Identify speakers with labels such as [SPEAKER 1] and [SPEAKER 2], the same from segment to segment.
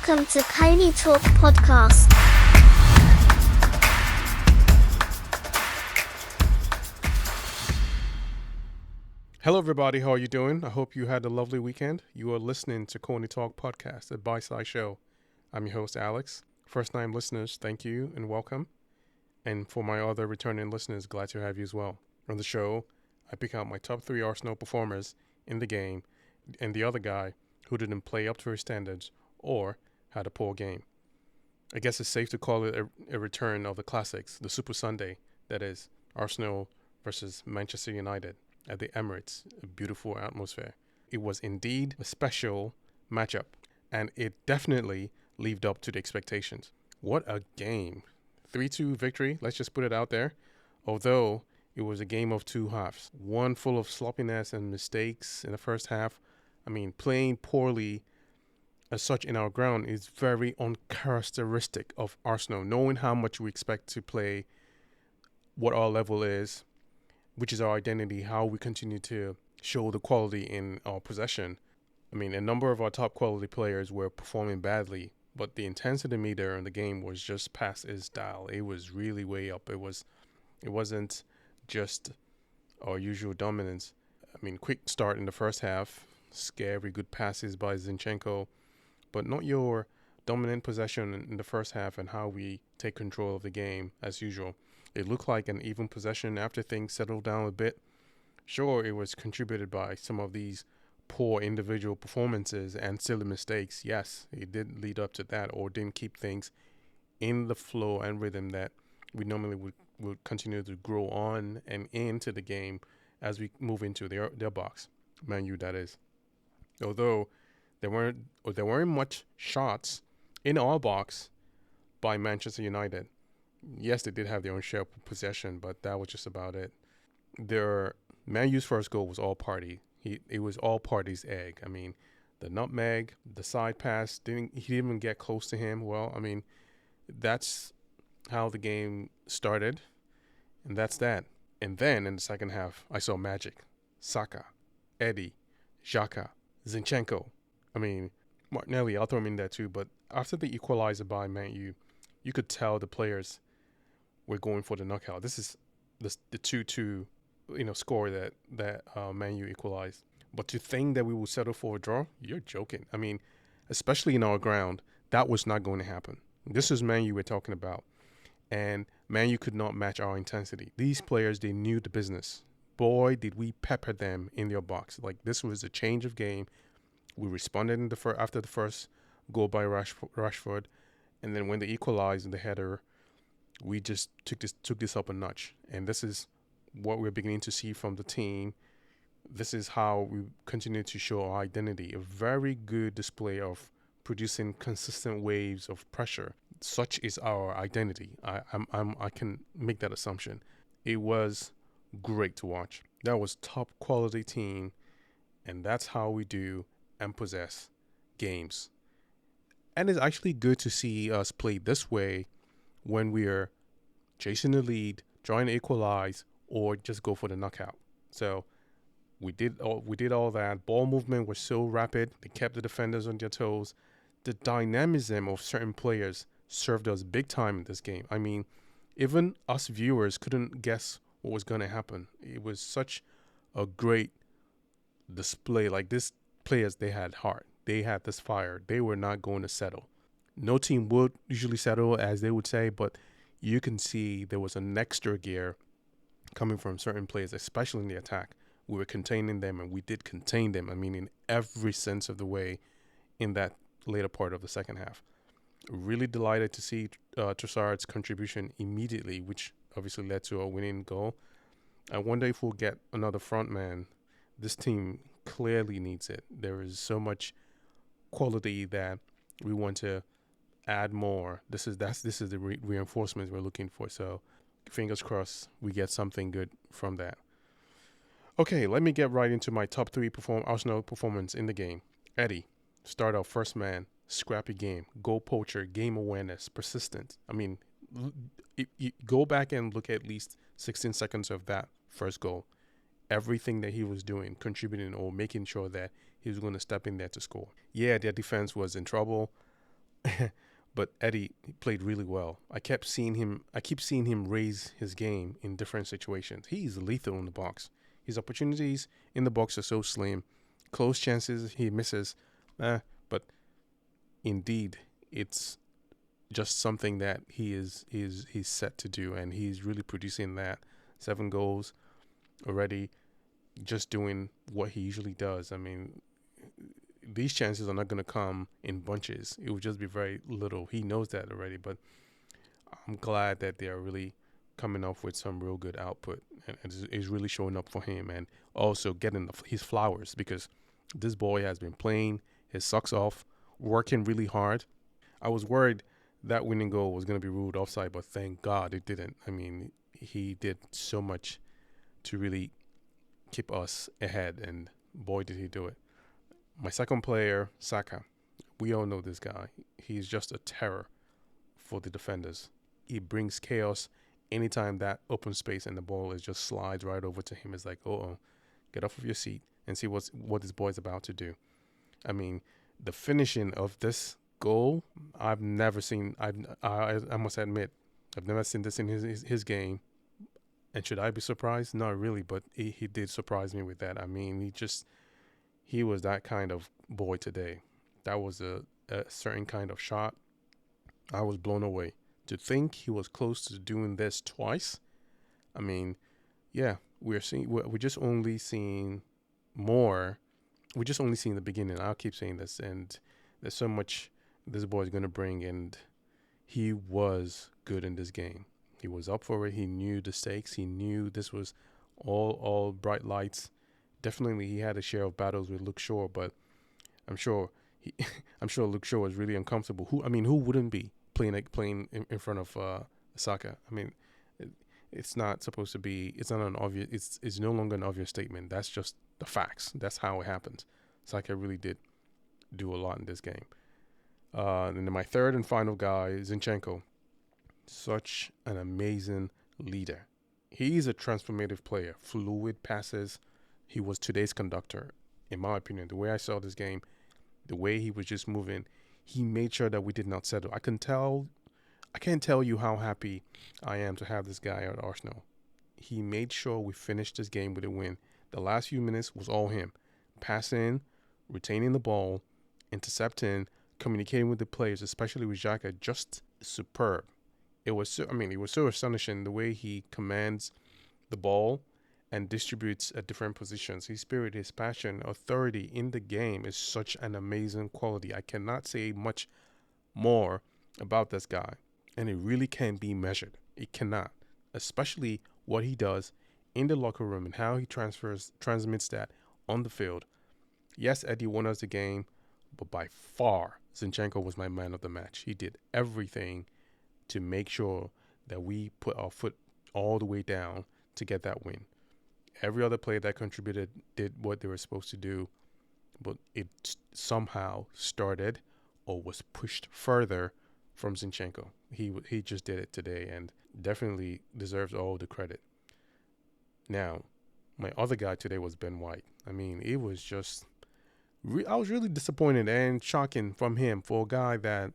[SPEAKER 1] Welcome to Colney Talk Podcast.
[SPEAKER 2] Hello, everybody. How are you doing? I hope you had a lovely weekend. You are listening to Colney Talk Podcast, a byte-size show. I'm your host, Alex. First-time listeners, thank you and welcome. And for my other returning listeners, glad to have you as well. On the show, I pick out my top 3 Arsenal performers in the game and the other guy who didn't play up to his standards or had a poor game. I guess it's safe to call it a return of the classics, the Super Sunday, that is, Arsenal versus Manchester United at the Emirates, a beautiful atmosphere. It was indeed a special matchup, and it definitely lived up to the expectations. What a game. 3-2 victory, let's just put it out there. Although it was a game of two halves, one full of sloppiness and mistakes in the first half. I mean, playing poorly as such in our ground is very uncharacteristic of Arsenal, knowing how much we expect to play, what our level is, which is our identity, how we continue to show the quality in our possession. I mean, a number of our top quality players were performing badly, but the intensity meter in the game was just past its dial. It was really way up. It wasn't just our usual dominance. I mean, quick start in the first half, scary good passes by Zinchenko, but not your dominant possession in the first half and how we take control of the game as usual. It looked like an even possession after things settled down a bit. Sure, it was contributed by some of these poor individual performances and silly mistakes. Yes, it did lead up to that, or didn't keep things in the flow and rhythm that we normally would continue to grow on and into the game as we move into their box. Man U, that is. Although there weren't much shots in our box by Manchester United. Yes, they did have their own share of possession, but that was just about it. Man U's first goal was all party. It was all party's egg. I mean, the nutmeg, the side pass, he didn't even get close to him. Well, I mean, that's how the game started, and that's that. And then in the second half, I saw magic. Saka, Eddie, Xhaka, Zinchenko. I mean, Martinelli, I'll throw him in there too. But after the equalizer by Man U, you could tell the players were going for the knockout. This is the 2-2, score that Man U equalized. But to think that we will settle for a draw, you're joking. I mean, especially in our ground, that was not going to happen. This is Man U we're talking about. And Man U could not match our intensity. These players, they knew the business. Boy, did we pepper them in their box. Like, this was a change of game. We responded after the first goal by Rashford. And then when they equalized in the header, we just took this up a notch. And this is what we're beginning to see from the team. This is how we continue to show our identity. A very good display of producing consistent waves of pressure. Such is our identity. I can make that assumption. It was great to watch. That was top quality team, and that's how we do and possess games. And it's actually good to see us play this way when we're chasing the lead, trying to equalize, or just go for the knockout. So we did all that. Ball movement was so rapid. They kept the defenders on their toes. The dynamism of certain players served us big time in this game. I mean, even us viewers couldn't guess what was going to happen. It was such a great display. Like, these players, they had heart. They had this fire. They were not going to settle. No team would usually settle, as they would say, but you can see there was an extra gear coming from certain players, especially in the attack. We were containing them, and we did contain them. I mean, in every sense of the way in that later part of the second half. Really delighted to see Trossard's contribution immediately, which obviously led to a winning goal. I wonder if we'll get another front man. This team clearly needs it. There is so much quality that we want to add more. This is the reinforcements we're looking for. So fingers crossed we get something good from that. Okay, let me get right into my top 3 Arsenal performance in the game. Eddie, start out first man, scrappy game, goal poacher, game awareness, persistence. I mean, you go back and look at least 16 seconds of that first goal. Everything that he was doing, contributing or making sure that he was going to step in there to score. Yeah, their defense was in trouble. but Eddie played really well. I keep seeing him raise his game in different situations. He's lethal in the box. His opportunities in the box are so slim. Close chances he misses. But indeed, it's just something that he's set to do, and he's really producing that. 7 goals already, just doing what he usually does. I mean, these chances are not going to come in bunches. It will just be very little. He knows that already, but I'm glad that they are really coming off with some real good output, and it's really showing up for him, and also getting his flowers, because this boy has been playing his socks off, working really hard. I was worried that winning goal was going to be ruled offside, but thank God it didn't. I mean, he did so much to really keep us ahead, and boy, did he do it. My second player, Saka. We all know this guy. He's just a terror for the defenders. He brings chaos anytime that open space and the ball is just slides right over to him. It's like, get off of your seat and see what this boy's about to do. I mean, the finishing of this goal, I've never seen. I must admit, I've never seen this in his game. And should I be surprised? Not really, but he did surprise me with that. I mean, he was that kind of boy today. That was a certain kind of shot. I was blown away. To think he was close to doing this twice. I mean, yeah, we're just only seeing more. We're just only seeing the beginning. I'll keep saying this, and there's so much this boy's gonna bring, and he was good in this game. He was up for it. He knew the stakes. He knew this was all bright lights. Definitely, he had a share of battles with Luke Shaw, but I'm sure Luke Shaw was really uncomfortable. Who wouldn't be playing in front of Saka? I mean, it's not supposed to be. It's not an obvious. It's no longer an obvious statement. That's just the facts. That's how it happens. Saka really did do a lot in this game. And then my third and final guy is Zinchenko. Such an amazing leader. He's a transformative player. Fluid passes. He was today's conductor, in my opinion. The way I saw this game, the way he was just moving, he made sure that we did not settle. I can't tell you how happy I am to have this guy at Arsenal. He made sure we finished this game with a win. The last few minutes was all him. Passing, retaining the ball, intercepting, communicating with the players, especially with Xhaka, just superb. It was so astonishing the way he commands the ball and distributes at different positions. His spirit, his passion, authority in the game is such an amazing quality. I cannot say much more about this guy, and it really can't be measured. It cannot, especially what he does in the locker room and how he transmits that on the field. Yes, Eddie won us the game, but by far, Zinchenko was my man of the match. He did everything to make sure that we put our foot all the way down to get that win. Every other player that contributed did what they were supposed to do, but it somehow started or was pushed further from Zinchenko. He just did it today and definitely deserves all the credit. Now, my other guy today was Ben White. I mean, it was just I was really disappointed and shocking from him for a guy that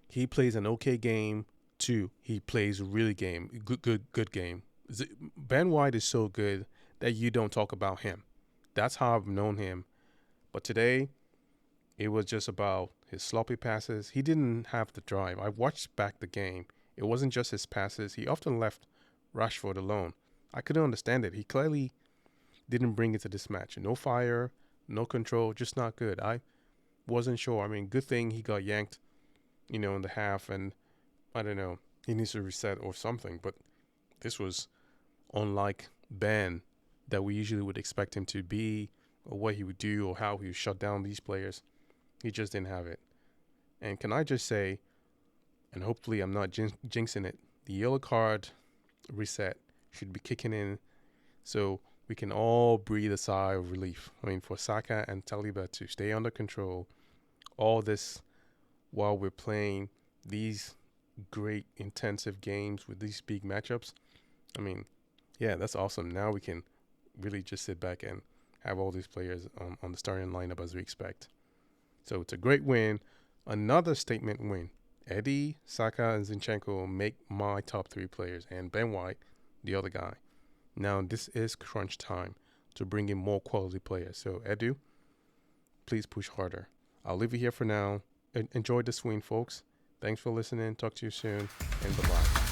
[SPEAKER 2] he plays an okay game too. He plays a really good game. Ben White is so good that you don't talk about him. That's how I've known him. But today, it was just about his sloppy passes. He didn't have the drive. I watched back the game. It wasn't just his passes. He often left Rashford alone. I couldn't understand it. He clearly didn't bring it to this match. No fire, no control, just not good. I wasn't sure. I mean, good thing he got yanked, in the half, and I don't know. He needs to reset or something. But this was unlike Ben that we usually would expect him to be, or what he would do, or how he would shut down these players. He just didn't have it. And can I just say, and hopefully I'm not jinxing it, the yellow card reset should be kicking in so we can all breathe a sigh of relief. I mean, for Saka and Saliba to stay under control, all this while we're playing these great intensive games with these big matchups. I mean, yeah, that's awesome. Now we can really just sit back and have all these players on the starting lineup as we expect. So it's a great win. Another statement win. Eddie, Saka, and Zinchenko make my top 3 players, and Ben White, the other guy. Now, this is crunch time to bring in more quality players. So, Edu, please push harder. I'll leave you here for now. Enjoy this win, folks. Thanks for listening. Talk to you soon, and bye-bye.